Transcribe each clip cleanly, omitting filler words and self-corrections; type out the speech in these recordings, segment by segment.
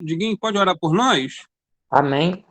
Diguinho, pode orar por nós? Amém.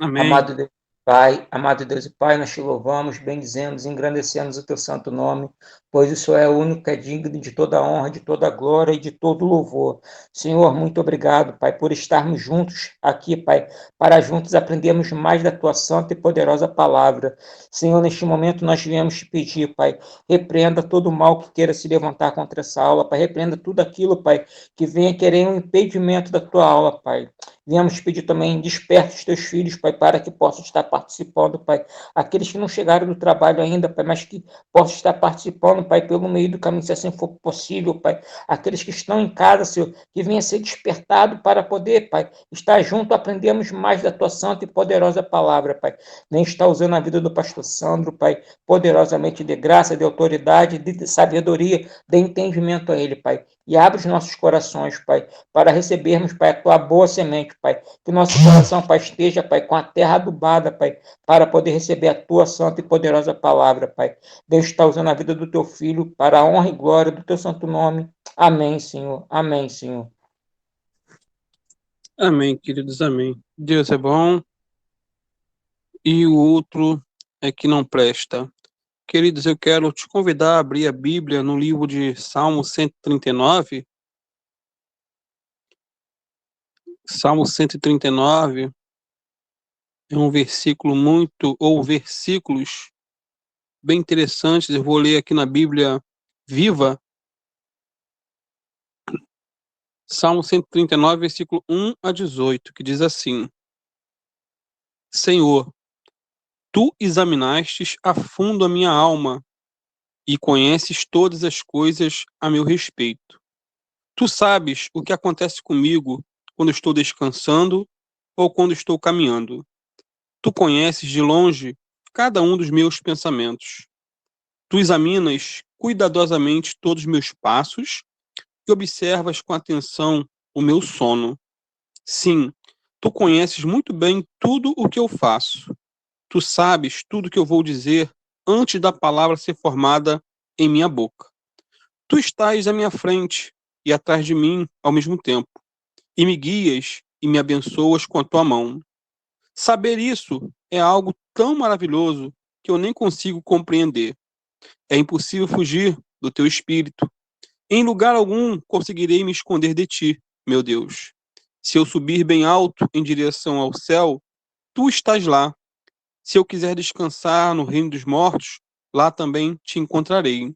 Amém. Amado Deus Pai, amado Deus e Pai, nós te louvamos, bendizemos, engrandecemos o teu santo nome, pois o Senhor é o único que é digno de toda a honra, de toda a glória e de todo o louvor. Senhor, muito obrigado, Pai, por estarmos juntos aqui, Pai, para juntos aprendermos mais da tua santa e poderosa palavra. Senhor, neste momento nós viemos te pedir, Pai, repreenda todo o mal que queira se levantar contra essa aula, Pai, repreenda tudo aquilo, Pai, que venha querer um impedimento da tua aula, Pai. Viemos te pedir também, desperte os teus filhos, Pai, para que possam estar participando, Pai. Aqueles que não chegaram do trabalho ainda, Pai, mas que possam estar participando, Pai, pelo meio do caminho, se assim for possível, Pai. Aqueles que estão em casa, Senhor, que venha ser despertado para poder, Pai, estar junto, aprendemos mais da tua santa e poderosa palavra, Pai. Nem está usando a vida do pastor Sandro, Pai, poderosamente de graça, de autoridade, de sabedoria, de entendimento a ele, Pai. E abre os nossos corações, Pai, para recebermos, Pai, a tua boa semente, Pai. Que nosso coração, Pai, esteja, Pai, com a terra adubada, Pai, para poder receber a tua santa e poderosa palavra, Pai. Deus está usando a vida do teu filho para a honra e glória do teu santo nome. Amém, Senhor. Amém, Senhor. Amém, queridos, amém. Deus é bom e o outro é que não presta. Queridos, eu quero te convidar a abrir a Bíblia no livro de Salmo 139. Salmo 139 é um versículo ou versículos bem interessantes. Eu vou ler aqui na Bíblia Viva. Salmo 139, versículo 1 a 18, que diz assim: Senhor, tu examinastes a fundo a minha alma e conheces todas as coisas a meu respeito. Tu sabes o que acontece comigo quando estou descansando ou quando estou caminhando. Tu conheces de longe cada um dos meus pensamentos. Tu examinas cuidadosamente todos os meus passos e observas com atenção o meu sono. Sim, tu conheces muito bem tudo o que eu faço. Tu sabes tudo o que eu vou dizer antes da palavra ser formada em minha boca. Tu estás à minha frente e atrás de mim ao mesmo tempo, e me guias e me abençoas com a tua mão. Saber isso é algo tão maravilhoso que eu nem consigo compreender. É impossível fugir do teu espírito. Em lugar algum conseguirei me esconder de ti, meu Deus. Se eu subir bem alto em direção ao céu, tu estás lá. Se eu quiser descansar no reino dos mortos, lá também te encontrarei.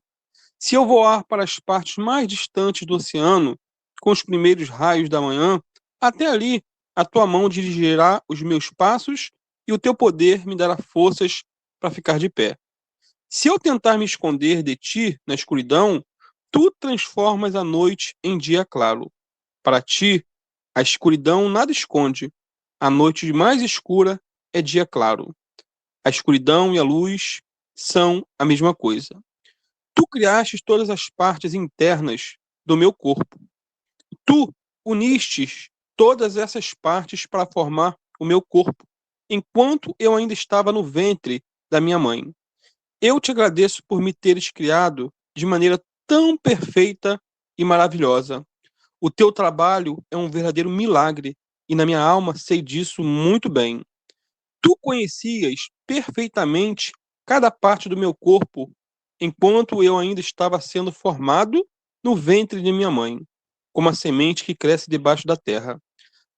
Se eu voar para as partes mais distantes do oceano, com os primeiros raios da manhã, até ali a tua mão dirigirá os meus passos e o teu poder me dará forças para ficar de pé. Se eu tentar me esconder de ti na escuridão, tu transformas a noite em dia claro. Para ti, a escuridão nada esconde. A noite mais escura é dia claro. A escuridão e a luz são a mesma coisa. Tu criastes todas as partes internas do meu corpo. Tu unistes todas essas partes para formar o meu corpo, enquanto eu ainda estava no ventre da minha mãe. Eu te agradeço por me teres criado de maneira tão perfeita e maravilhosa. O teu trabalho é um verdadeiro milagre, e na minha alma sei disso muito bem. Tu conhecias perfeitamente cada parte do meu corpo, enquanto eu ainda estava sendo formado no ventre de minha mãe, como a semente que cresce debaixo da terra.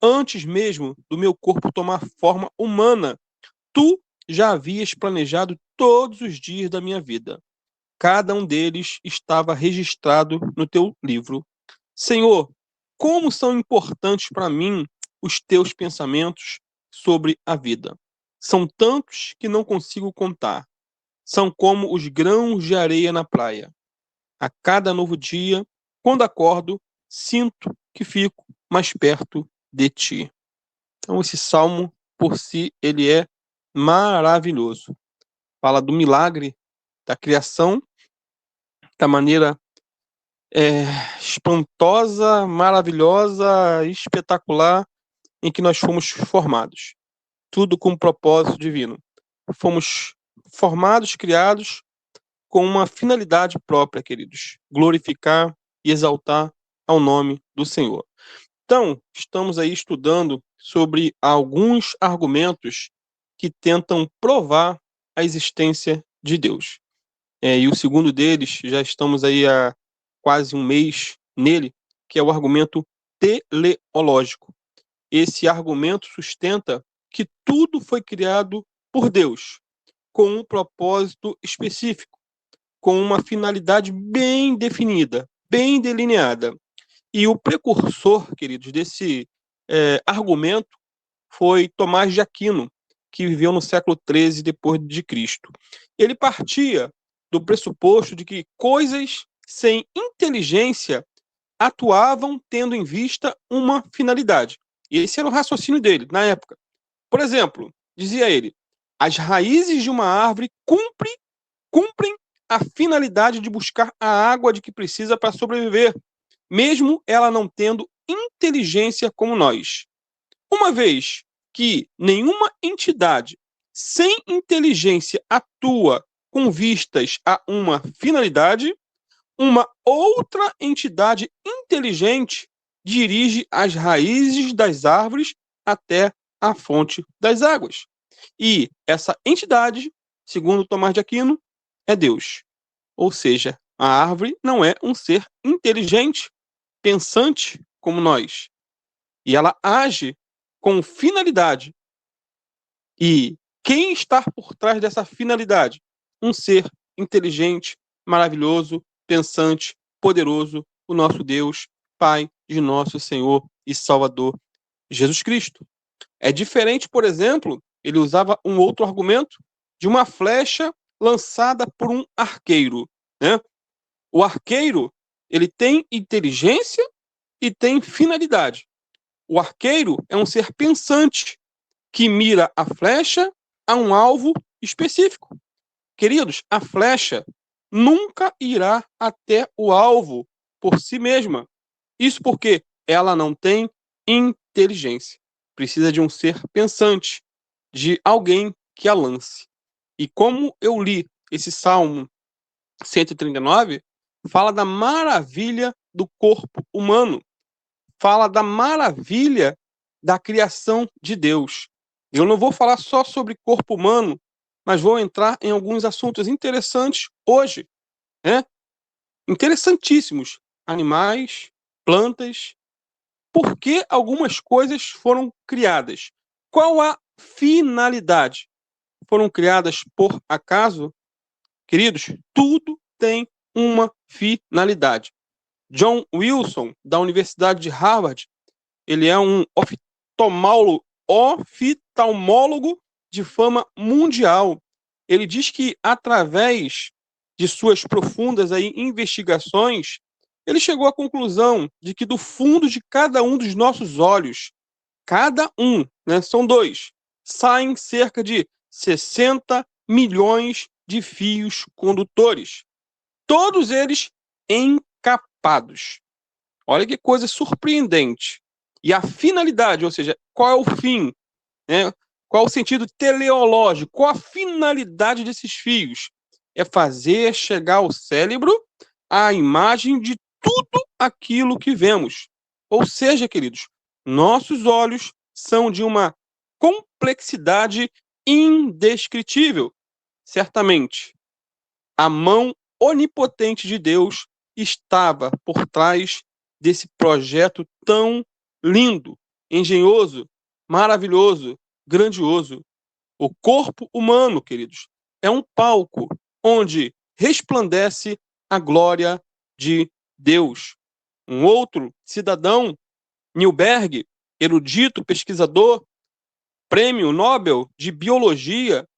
Antes mesmo do meu corpo tomar forma humana, tu já havias planejado todos os dias da minha vida. Cada um deles estava registrado no teu livro. Senhor, como são importantes para mim os teus pensamentos sobre a vida. São tantos que não consigo contar. São como os grãos de areia na praia. A cada novo dia, quando acordo, sinto que fico mais perto de ti. Então, esse salmo, por si, ele é maravilhoso. Fala do milagre da criação, da maneira espantosa, maravilhosa, espetacular em que nós fomos formados. Tudo com um propósito divino. Fomos formados, criados com uma finalidade própria, queridos. Glorificar e exaltar ao nome do Senhor. Então, estamos aí estudando sobre alguns argumentos que tentam provar a existência de Deus. E o segundo deles, já estamos aí há quase um mês nele, que é o argumento teleológico. Esse argumento sustenta que tudo foi criado por Deus, com um propósito específico, com uma finalidade bem definida, bem delineada. E o precursor, queridos, desse argumento foi Tomás de Aquino, que viveu no século XIII depois de Cristo. Ele partia do pressuposto de que coisas sem inteligência atuavam tendo em vista uma finalidade. Esse era o raciocínio dele na época. Por exemplo, dizia ele, as raízes de uma árvore cumprem a finalidade de buscar a água de que precisa para sobreviver, mesmo ela não tendo inteligência como nós. Uma vez que nenhuma entidade sem inteligência atua com vistas a uma finalidade, uma outra entidade inteligente dirige as raízes das árvores até a fonte das águas. E essa entidade, segundo Tomás de Aquino, é Deus. Ou seja, a árvore não é um ser inteligente, pensante como nós. E ela age com finalidade. E quem está por trás dessa finalidade? Um ser inteligente, maravilhoso, pensante, poderoso, o nosso Deus, Pai de nosso Senhor e Salvador, Jesus Cristo. É diferente, por exemplo, ele usava um outro argumento de uma flecha lançada por um arqueiro, né? O arqueiro, ele tem inteligência e tem finalidade. O arqueiro é um ser pensante que mira a flecha a um alvo específico. Queridos, a flecha nunca irá até o alvo por si mesma. Isso porque ela não tem inteligência. Precisa de um ser pensante, de alguém que a lance. E como eu li esse Salmo 139, fala da maravilha do corpo humano. Fala da maravilha da criação de Deus. Eu não vou falar só sobre corpo humano, mas vou entrar em alguns assuntos interessantes hoje, né? Interessantíssimos. Animais, plantas. Por que algumas coisas foram criadas? Qual a finalidade? Foram criadas por acaso? Queridos, tudo tem uma finalidade. John Wilson, da Universidade de Harvard, ele é um oftalmólogo de fama mundial. Ele diz que, através de suas profundas investigações, ele chegou à conclusão de que do fundo de cada um dos nossos olhos, cada um, né, são dois, saem cerca de 60 milhões de fios condutores. Todos eles encapados. Olha que coisa surpreendente. E a finalidade, ou seja, qual é o fim? Né? Qual é o sentido teleológico? Qual a finalidade desses fios? É fazer chegar ao cérebro a imagem de tudo aquilo que vemos. Ou seja, queridos, nossos olhos são de uma complexidade indescritível. Certamente, a mão onipotente de Deus estava por trás desse projeto tão lindo, engenhoso, maravilhoso, grandioso. O corpo humano, queridos, é um palco onde resplandece a glória de Deus. Um outro cidadão, Newberg, erudito, pesquisador, prêmio Nobel de Biologia,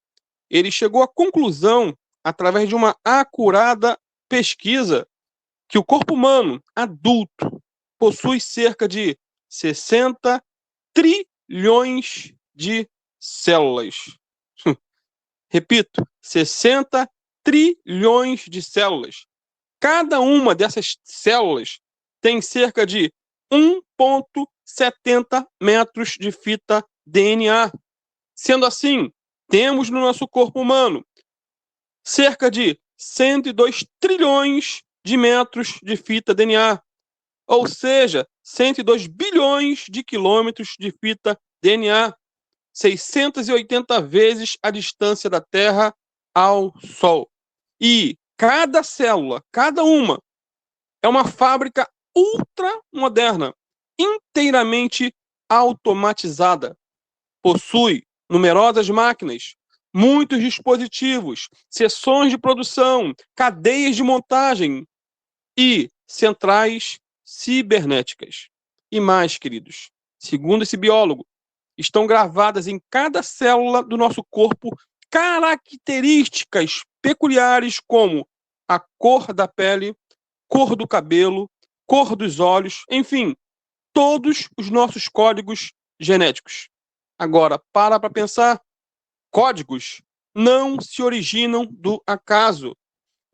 ele chegou à conclusão, através de uma acurada pesquisa, que o corpo humano adulto possui cerca de 60 trilhões de células. Repito, 60 trilhões de células. Cada uma dessas células tem cerca de 1,70 metros de fita DNA. Sendo assim, temos no nosso corpo humano cerca de 102 trilhões de metros de fita DNA. Ou seja, 102 bilhões de quilômetros de fita DNA, 680 vezes a distância da Terra ao Sol. E cada célula, cada uma, é uma fábrica ultra moderna, inteiramente automatizada. Possui numerosas máquinas, muitos dispositivos, seções de produção, cadeias de montagem e centrais cibernéticas. E mais, queridos, segundo esse biólogo, estão gravadas em cada célula do nosso corpo características peculiares como a cor da pele, cor do cabelo, cor dos olhos, enfim, todos os nossos códigos genéticos. Agora, para pensar, códigos não se originam do acaso.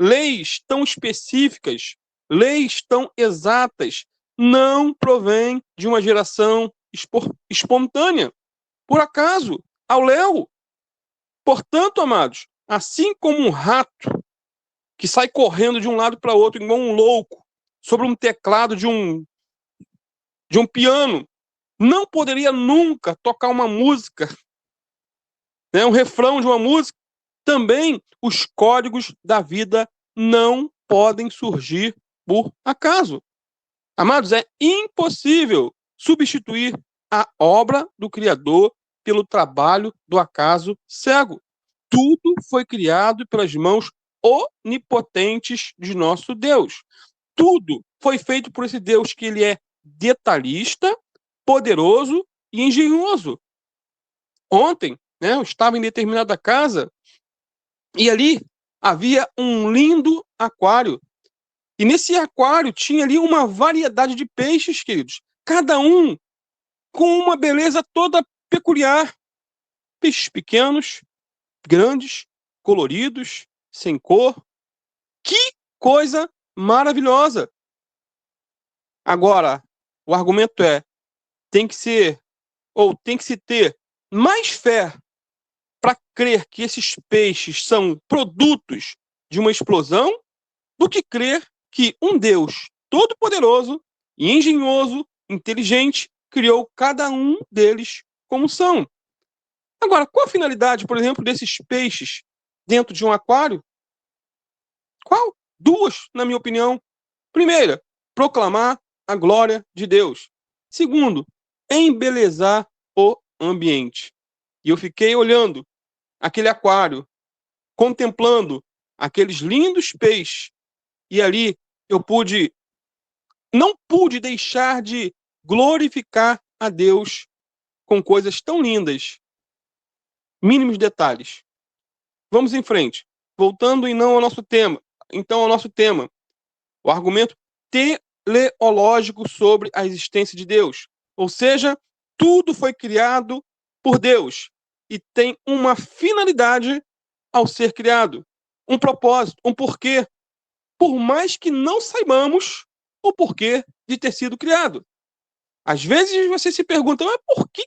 Leis tão específicas, leis tão exatas, não provêm de uma geração espontânea, por acaso, ao léu. Portanto, amados, assim como um rato que sai correndo de um lado para outro, igual um louco, sobre um teclado de um piano, não poderia nunca tocar uma música, né, um refrão de uma música, também os códigos da vida não podem surgir por acaso. Amados, é impossível substituir a obra do Criador pelo trabalho do acaso cego. Tudo foi criado pelas mãos onipotentes de nosso Deus. Tudo foi feito por esse Deus que ele é detalhista, poderoso e engenhoso. Ontem, né, eu estava em determinada casa e ali havia um lindo aquário. E nesse aquário tinha ali uma variedade de peixes, queridos. Cada um com uma beleza toda peculiar. Peixes pequenos, grandes, coloridos, sem cor. Que coisa maravilhosa! Agora, o argumento é, tem que se ter mais fé para crer que esses peixes são produtos de uma explosão do que crer que um Deus todo-poderoso e engenhoso, inteligente, criou cada um deles como são. Agora, qual a finalidade, por exemplo, desses peixes dentro de um aquário? Qual? Duas, na minha opinião. Primeira, proclamar a glória de Deus. Segundo, embelezar o ambiente. E eu fiquei olhando aquele aquário, contemplando aqueles lindos peixes, e ali eu não pude deixar de glorificar a Deus com coisas tão lindas. Mínimos detalhes. Vamos em frente. Voltando ao nosso tema. Então, ao nosso tema, o argumento teleológico sobre a existência de Deus. Ou seja, tudo foi criado por Deus e tem uma finalidade ao ser criado, um propósito, um porquê, por mais que não saibamos o porquê de ter sido criado. Às vezes você se pergunta, mas por que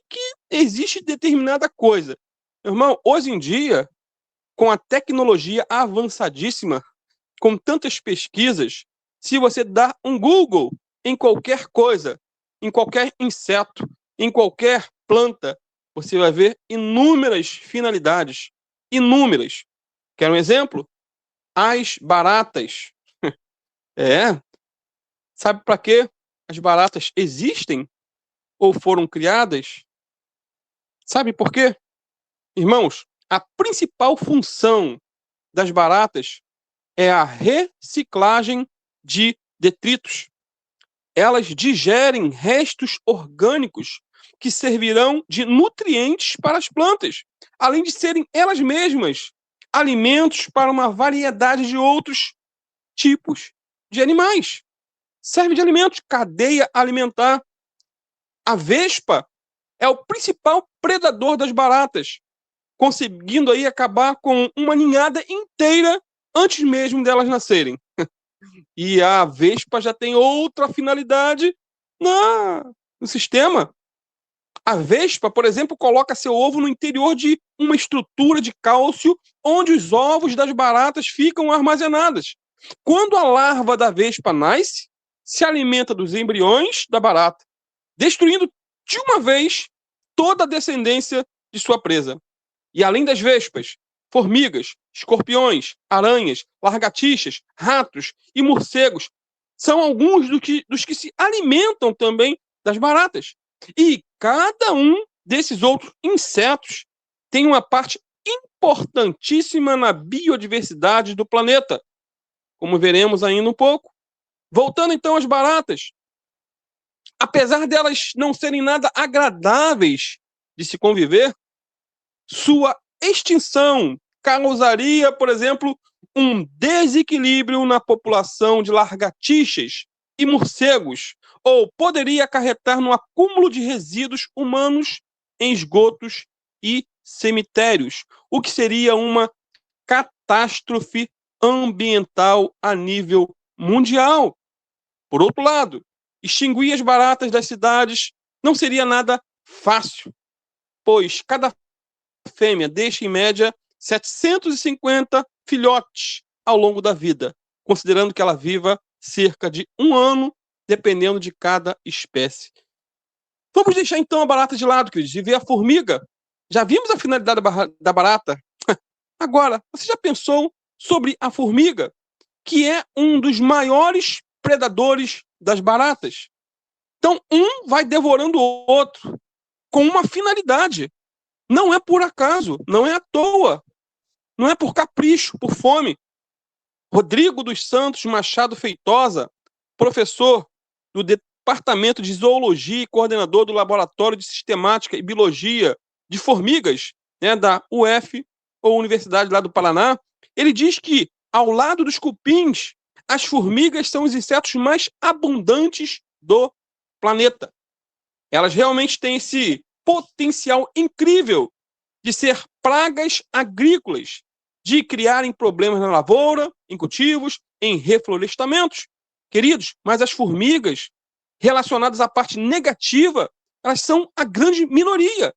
existe determinada coisa? Meu irmão, hoje em dia, com a tecnologia avançadíssima, com tantas pesquisas, se você dá um Google em qualquer coisa, em qualquer inseto, em qualquer planta, você vai ver inúmeras finalidades. Inúmeras. Quer um exemplo? As baratas. Sabe para que as baratas existem ou foram criadas? Sabe por quê? Irmãos, a principal função das baratas é a reciclagem de detritos. Elas digerem restos orgânicos que servirão de nutrientes para as plantas, além de serem elas mesmas alimentos para uma variedade de outros tipos de animais. Serve de alimento, cadeia alimentar. A vespa é o principal predador das baratas, conseguindo aí acabar com uma ninhada inteira antes mesmo delas nascerem. E a vespa já tem outra finalidade no sistema. A vespa, por exemplo, coloca seu ovo no interior de uma estrutura de cálcio onde os ovos das baratas ficam armazenados. Quando a larva da vespa nasce, se alimenta dos embriões da barata, destruindo de uma vez toda a descendência de sua presa. E além das vespas, formigas, escorpiões, aranhas, lagartixas, ratos e morcegos são alguns dos que se alimentam também das baratas. E cada um desses outros insetos tem uma parte importantíssima na biodiversidade do planeta, como veremos ainda um pouco. Voltando então às baratas, apesar delas não serem nada agradáveis de se conviver, sua extinção causaria, por exemplo, um desequilíbrio na população de lagartixas e morcegos, ou poderia acarretar no acúmulo de resíduos humanos em esgotos e cemitérios, o que seria uma catástrofe ambiental a nível mundial. Por outro lado, extinguir as baratas das cidades não seria nada fácil, pois cada fêmea deixa, em média, 750 filhotes ao longo da vida, considerando que ela viva cerca de 1 ano, dependendo de cada espécie. Vamos deixar então a barata de lado, queridos, e ver a formiga. Já vimos a finalidade da barata? Agora, você já pensou sobre a formiga, que é um dos maiores predadores das baratas? Então, um vai devorando o outro com uma finalidade. Não é por acaso, não é à toa, não é por capricho, por fome. Rodrigo dos Santos Machado Feitosa, professor do Departamento de Zoologia e coordenador do Laboratório de Sistemática e Biologia de Formigas, né, da UF, ou Universidade lá do Paraná, ele diz que, ao lado dos cupins, as formigas são os insetos mais abundantes do planeta. Elas realmente têm esse potencial incrível de ser pragas agrícolas, de criarem problemas na lavoura, em cultivos, em reflorestamentos. Queridos, mas as formigas, relacionadas à parte negativa, elas são a grande minoria.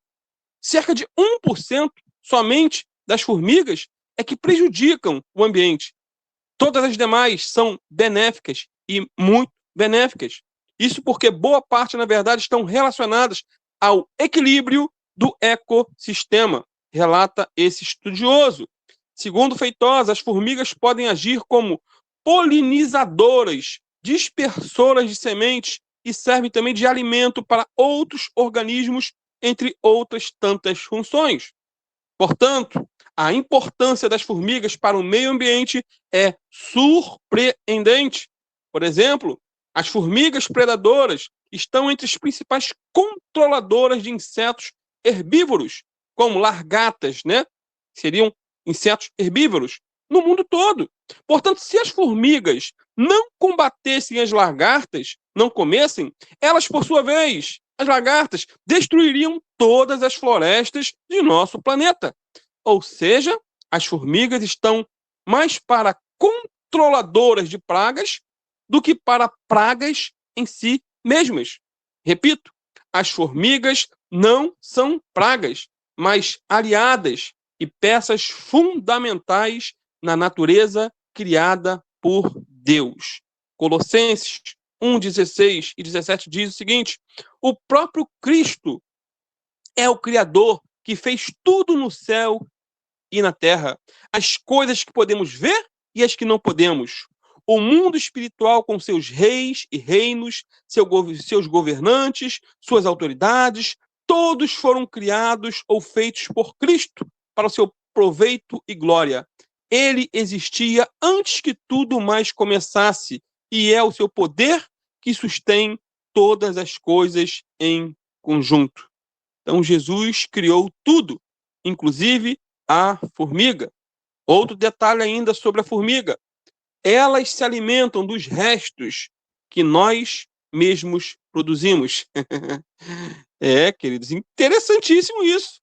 Cerca de 1% somente das formigas é que prejudicam o ambiente. Todas as demais são benéficas e muito benéficas. Isso porque boa parte, na verdade, estão relacionadas ao equilíbrio do ecossistema, relata esse estudioso. Segundo Feitosa, as formigas podem agir como polinizadoras, dispersoras de sementes e servem também de alimento para outros organismos, entre outras tantas funções. Portanto, a importância das formigas para o meio ambiente é surpreendente. Por exemplo, as formigas predadoras estão entre as principais controladoras de insetos herbívoros, como largatas, né? Seriam insetos herbívoros no mundo todo. Portanto, se as formigas não combatessem as lagartas, não comessem, elas, por sua vez, as lagartas, destruiriam todas as florestas de nosso planeta. Ou seja, as formigas estão mais para controladoras de pragas do que para pragas em si mesmas. Repito, as formigas não são pragas, mas aliadas e peças fundamentais na natureza criada por Deus. Colossenses 1:16 e 17 diz o seguinte: o próprio Cristo é o Criador que fez tudo no céu e na terra, as coisas que podemos ver e as que não podemos. O mundo espiritual com seus reis e reinos, seus governantes, suas autoridades, todos foram criados ou feitos por Cristo para o seu proveito e glória. Ele existia antes que tudo mais começasse e é o seu poder que sustém todas as coisas em conjunto. Então, Jesus criou tudo, inclusive a formiga. Outro detalhe ainda sobre a formiga: elas se alimentam dos restos que nós mesmos produzimos. Queridos, interessantíssimo isso.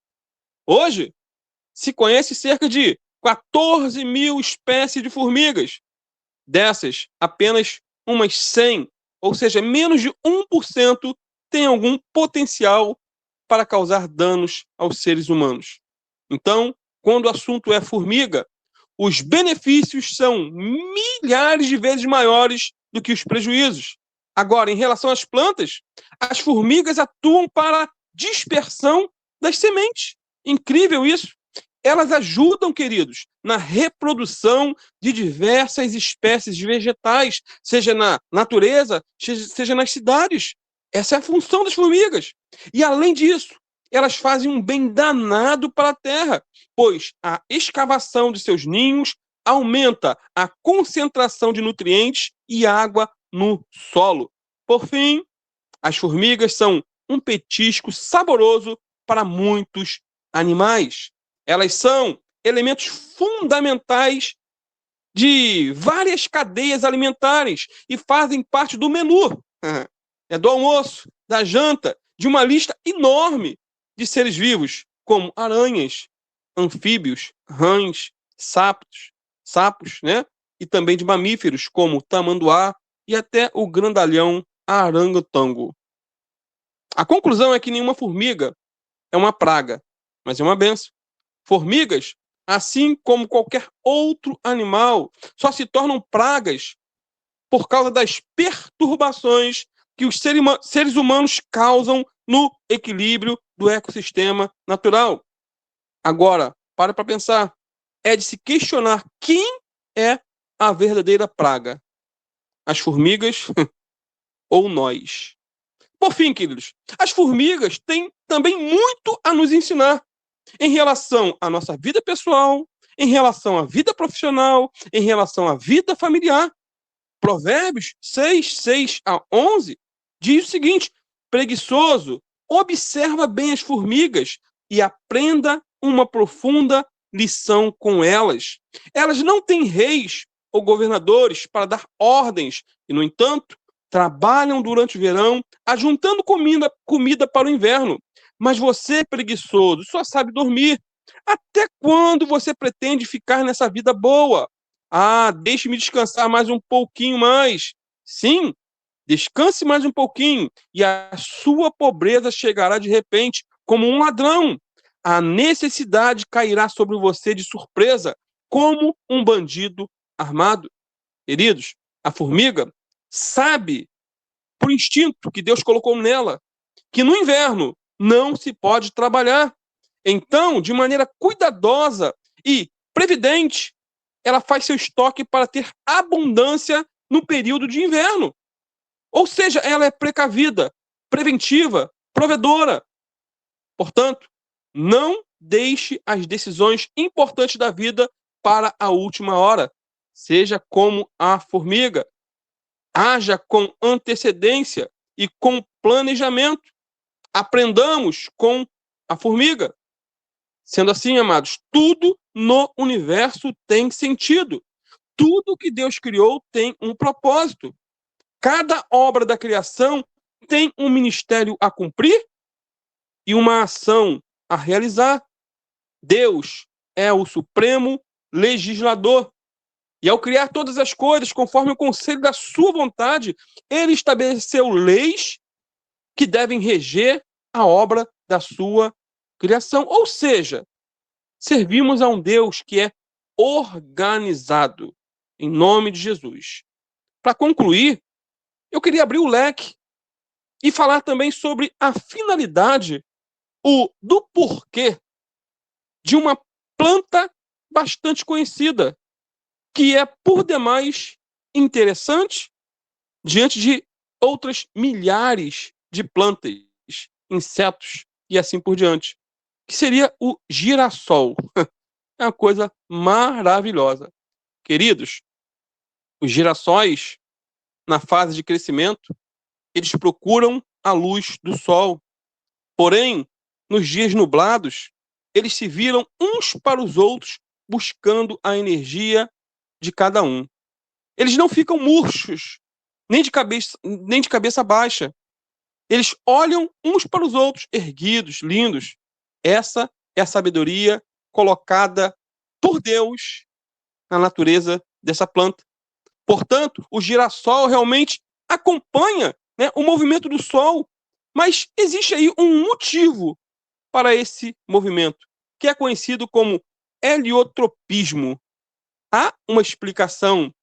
Hoje, se conhece cerca de 14 mil espécies de formigas. Dessas, apenas umas 100, ou seja, menos de 1%, tem algum potencial para causar danos aos seres humanos. Então, quando o assunto é formiga, os benefícios são milhares de vezes maiores do que os prejuízos. Agora, em relação às plantas, as formigas atuam para a dispersão das sementes. Incrível isso. Elas ajudam, queridos, na reprodução de diversas espécies de vegetais, seja na natureza, seja nas cidades. Essa é a função das formigas. E, além disso, elas fazem um bem danado para a terra, pois a escavação de seus ninhos aumenta a concentração de nutrientes e água no solo. Por fim, as formigas são um petisco saboroso para muitos animais. Elas são elementos fundamentais de várias cadeias alimentares e fazem parte do menu, do almoço, da janta, de uma lista enorme de seres vivos, como aranhas, anfíbios, rãs, sapos, né? E também de mamíferos, como tamanduá e até o grandalhão arangotango. A conclusão é que nenhuma formiga é uma praga, mas é uma benção. Formigas, assim como qualquer outro animal, só se tornam pragas por causa das perturbações que os seres humanos causam no equilíbrio do ecossistema natural. Agora, para pensar. É de se questionar quem é a verdadeira praga. As formigas ou nós? Por fim, queridos, as formigas têm também muito a nos ensinar em relação à nossa vida pessoal, em relação à vida profissional, em relação à vida familiar. Provérbios 6:6-11 diz o seguinte: preguiçoso, observa bem as formigas e aprenda uma profunda lição com elas. Elas não têm reis ou governadores para dar ordens e, no entanto, trabalham durante o verão, ajuntando comida para o inverno. Mas você, preguiçoso, só sabe dormir. Até quando você pretende ficar nessa vida boa? Ah, deixe-me descansar mais um pouquinho mais. Sim, descanse mais um pouquinho e a sua pobreza chegará de repente como um ladrão. A necessidade cairá sobre você de surpresa como um bandido armado. Queridos, a formiga sabe, por instinto que Deus colocou nela, que no inverno não se pode trabalhar. Então, de maneira cuidadosa e previdente, ela faz seu estoque para ter abundância no período de inverno. Ou seja, ela é precavida, preventiva, provedora. Portanto, não deixe as decisões importantes da vida para a última hora. Seja como a formiga. Haja com antecedência e com planejamento. Aprendamos com a formiga. Sendo assim, amados, tudo no universo tem sentido. Tudo que Deus criou tem um propósito. Cada obra da criação tem um ministério a cumprir e uma ação a realizar. Deus é o supremo legislador. E ao criar todas as coisas conforme o conselho da sua vontade, ele estabeleceu leis que devem reger a obra da sua criação. Ou seja, servimos a um Deus que é organizado, em nome de Jesus. Para concluir, eu queria abrir o leque e falar também sobre a finalidade, do porquê de uma planta bastante conhecida, que é por demais interessante diante de outras milhares de plantas, insetos e assim por diante, que seria o girassol. É uma coisa maravilhosa. Queridos, os girassóis, na fase de crescimento, eles procuram a luz do sol. Porém, nos dias nublados, eles se viram uns para os outros, buscando a energia de cada um. Eles não ficam murchos, nem de cabeça baixa. Eles olham uns para os outros, erguidos, lindos. Essa é a sabedoria colocada por Deus na natureza dessa planta. Portanto, o girassol realmente acompanha, né, o movimento do Sol, mas existe aí um motivo para esse movimento, que é conhecido como heliotropismo. Há uma explicação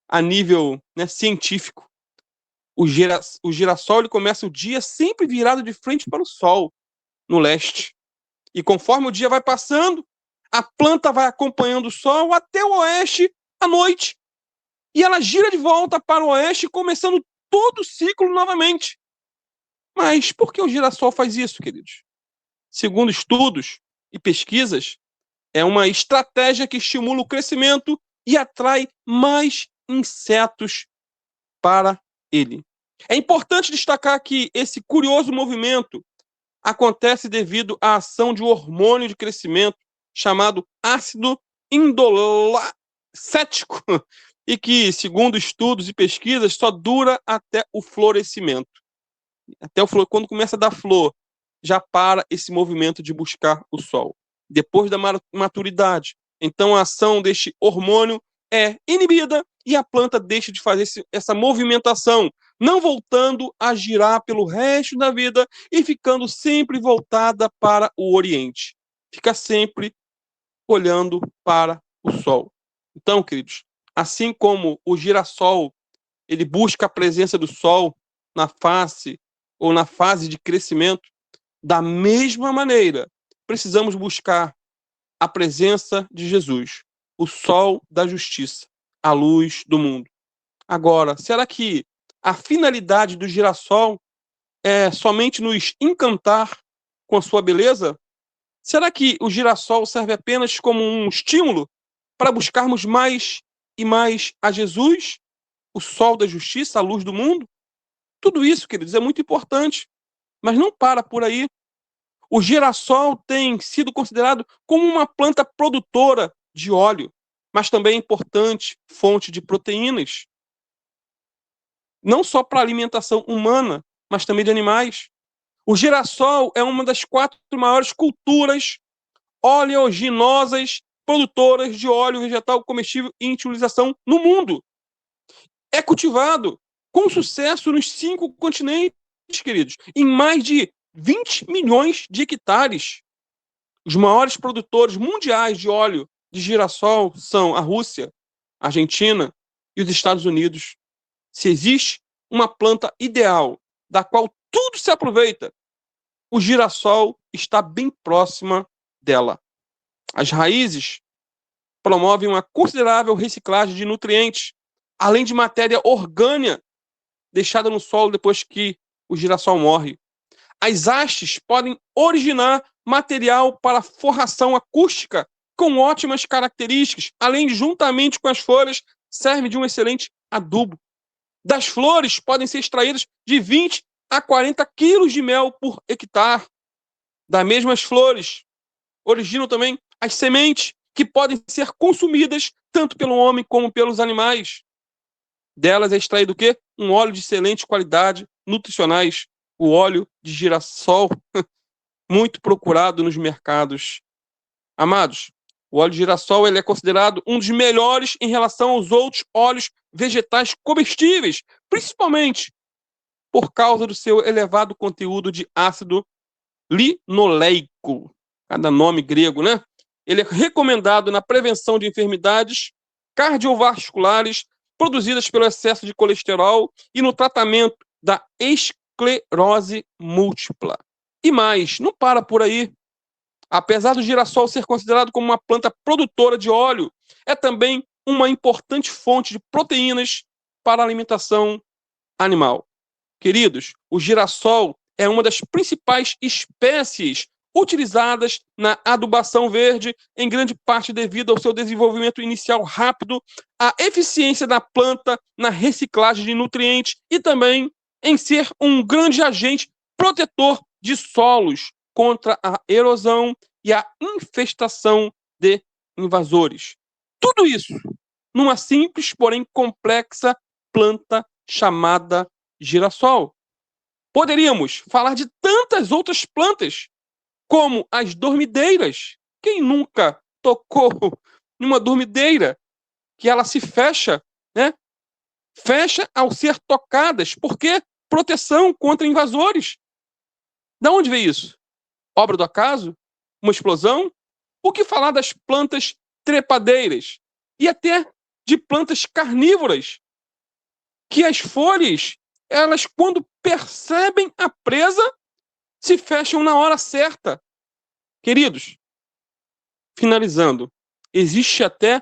a nível, né, científico. O girassol ele começa o dia sempre virado de frente para o sol, no leste. E conforme o dia vai passando, a planta vai acompanhando o sol até o oeste à noite. E ela gira de volta para o oeste, começando todo o ciclo novamente. Mas por que o girassol faz isso, queridos? Segundo estudos e pesquisas, é uma estratégia que estimula o crescimento e atrai mais insetos para ele. É importante destacar que esse curioso movimento acontece devido à ação de um hormônio de crescimento chamado ácido indolacético e que, segundo estudos e pesquisas, só dura até o florescimento. Quando começa a dar flor, já para esse movimento de buscar o sol. Depois da maturidade, então a ação deste hormônio é inibida e a planta deixa de fazer essa movimentação, não voltando a girar pelo resto da vida e ficando sempre voltada para o Oriente. Fica sempre olhando para o sol. Então, queridos, assim como o girassol, ele busca a presença do sol na face ou na fase de crescimento, da mesma maneira, precisamos buscar a presença de Jesus, o sol da justiça, a luz do mundo. Agora, será que a finalidade do girassol é somente nos encantar com a sua beleza? Será que o girassol serve apenas como um estímulo para buscarmos mais e mais a Jesus, o sol da justiça, a luz do mundo? Tudo isso, queridos, é muito importante, mas não para por aí. O girassol tem sido considerado como uma planta produtora de óleo, mas também importante fonte de proteínas, não só para a alimentação humana, mas também de animais. O girassol é uma das 4 maiores culturas oleaginosas produtoras de óleo vegetal comestível em utilização no mundo. É cultivado com sucesso nos 5 continentes, queridos, em mais de 20 milhões de hectares. Os maiores produtores mundiais de óleo de girassol são a Rússia, a Argentina e os Estados Unidos. Se existe uma planta ideal da qual tudo se aproveita, o girassol está bem próxima dela. As raízes promovem uma considerável reciclagem de nutrientes, além de matéria orgânica deixada no solo depois que o girassol morre. As hastes podem originar material para forração acústica com ótimas características, além de, juntamente com as folhas, serve de um excelente adubo. Das flores podem ser extraídas de 20 a 40 quilos de mel por hectare. Das mesmas flores originam também as sementes, que podem ser consumidas tanto pelo homem como pelos animais. Delas é extraído o quê? Um óleo de excelente qualidade, nutricionais, o óleo de girassol, muito procurado nos mercados. Amados, o óleo de girassol ele é considerado um dos melhores em relação aos outros óleos vegetais comestíveis, principalmente por causa do seu elevado conteúdo de ácido linoleico. Cada nome grego, né? Ele é recomendado na prevenção de enfermidades cardiovasculares produzidas pelo excesso de colesterol e no tratamento da esclerose múltipla. E mais, não para por aí. Apesar do girassol ser considerado como uma planta produtora de óleo, é também uma importante fonte de proteínas para a alimentação animal. Queridos, o girassol é uma das principais espécies utilizadas na adubação verde, em grande parte devido ao seu desenvolvimento inicial rápido, à eficiência da planta na reciclagem de nutrientes e também em ser um grande agente protetor de solos contra a erosão e a infestação de invasores. Tudo isso numa simples, porém complexa planta chamada girassol. Poderíamos falar de tantas outras plantas, como as dormideiras. Quem nunca tocou em uma dormideira que ela se fecha, né? Fecha ao ser tocadas. Por quê? Proteção contra invasores. De onde veio isso? Obra do acaso? Uma explosão? O que falar das plantas trepadeiras? E até de plantas carnívoras, que as folhas elas, quando percebem a presa, se fecham na hora certa. Queridos, finalizando, existe até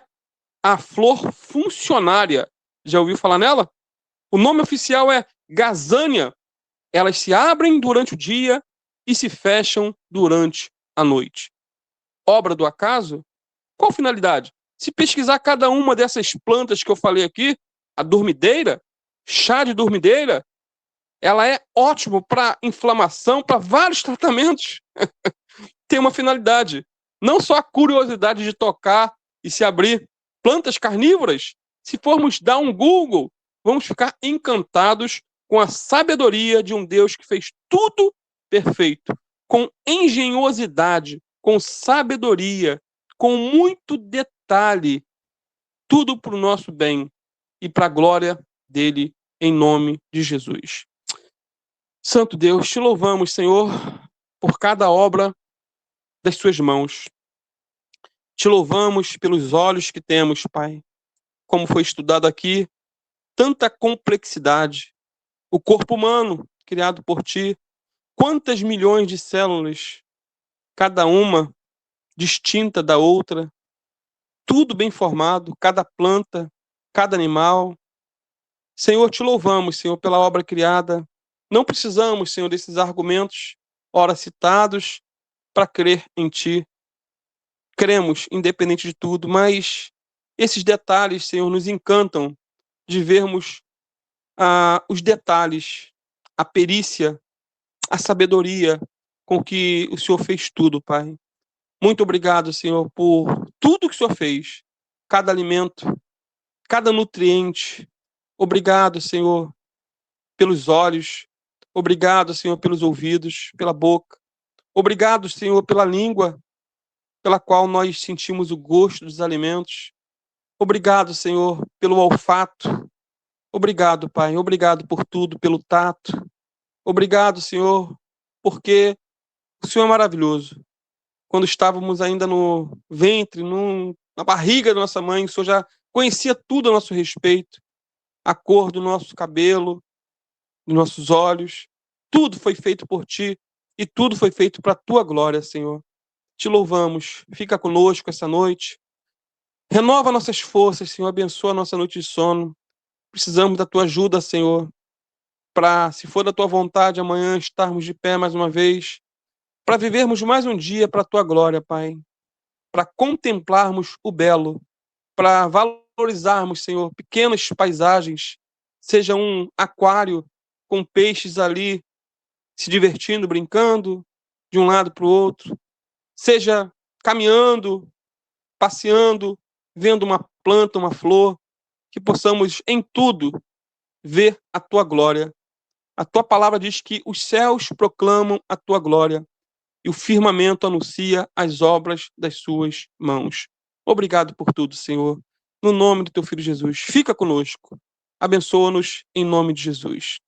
a flor funcionária. Já ouviu falar nela? O nome oficial é Gazânia. Elas se abrem durante o dia e se fecham durante a noite. Obra do acaso? Qual finalidade? Se pesquisar cada uma dessas plantas que eu falei aqui, a dormideira, chá de dormideira, ela é ótimo para inflamação, para vários tratamentos. Tem uma finalidade. Não só a curiosidade de tocar e se abrir. Plantas carnívoras, se formos dar um Google, vamos ficar encantados com a sabedoria de um Deus que fez tudo perfeito, com engenhosidade, com sabedoria, com muito detalhe, tudo para o nosso bem e para a glória dele, em nome de Jesus. Santo Deus, te louvamos, Senhor, por cada obra das suas mãos. Te louvamos pelos olhos que temos, Pai. Como foi estudado aqui, tanta complexidade. O corpo humano, criado por ti, quantas milhões de células, cada uma distinta da outra, tudo bem formado, cada planta, cada animal. Senhor, te louvamos, Senhor, pela obra criada. Não precisamos, Senhor, desses argumentos, ora citados, para crer em ti. Cremos, independente de tudo, mas esses detalhes, Senhor, nos encantam de vermos os detalhes, a perícia, a sabedoria com que o Senhor fez tudo, Pai. Muito obrigado, Senhor, por tudo que o Senhor fez, cada alimento, cada nutriente. Obrigado, Senhor, pelos olhos. Obrigado, Senhor, pelos ouvidos, pela boca. Obrigado, Senhor, pela língua, pela qual nós sentimos o gosto dos alimentos. Obrigado, Senhor, pelo olfato. Obrigado, Pai. Obrigado por tudo, pelo tato. Obrigado, Senhor, porque o Senhor é maravilhoso. Quando estávamos ainda no ventre, na barriga da nossa mãe, o Senhor já conhecia tudo a nosso respeito. A cor do nosso cabelo, dos nossos olhos. Tudo foi feito por Ti e tudo foi feito para a Tua glória, Senhor. Te louvamos. Fica conosco essa noite. Renova nossas forças, Senhor. Abençoa a nossa noite de sono. Precisamos da Tua ajuda, Senhor, para, se for da Tua vontade, amanhã estarmos de pé mais uma vez, para vivermos mais um dia para a Tua glória, Pai, para contemplarmos o belo, para valorizarmos, Senhor, pequenas paisagens, seja um aquário com peixes ali se divertindo, brincando, de um lado para o outro, seja caminhando, passeando, vendo uma planta, uma flor, que possamos em tudo ver a Tua glória. A Tua palavra diz que os céus proclamam a Tua glória e o firmamento anuncia as obras das Suas mãos. Obrigado por tudo, Senhor. No nome do Teu Filho Jesus, fica conosco. Abençoa-nos em nome de Jesus.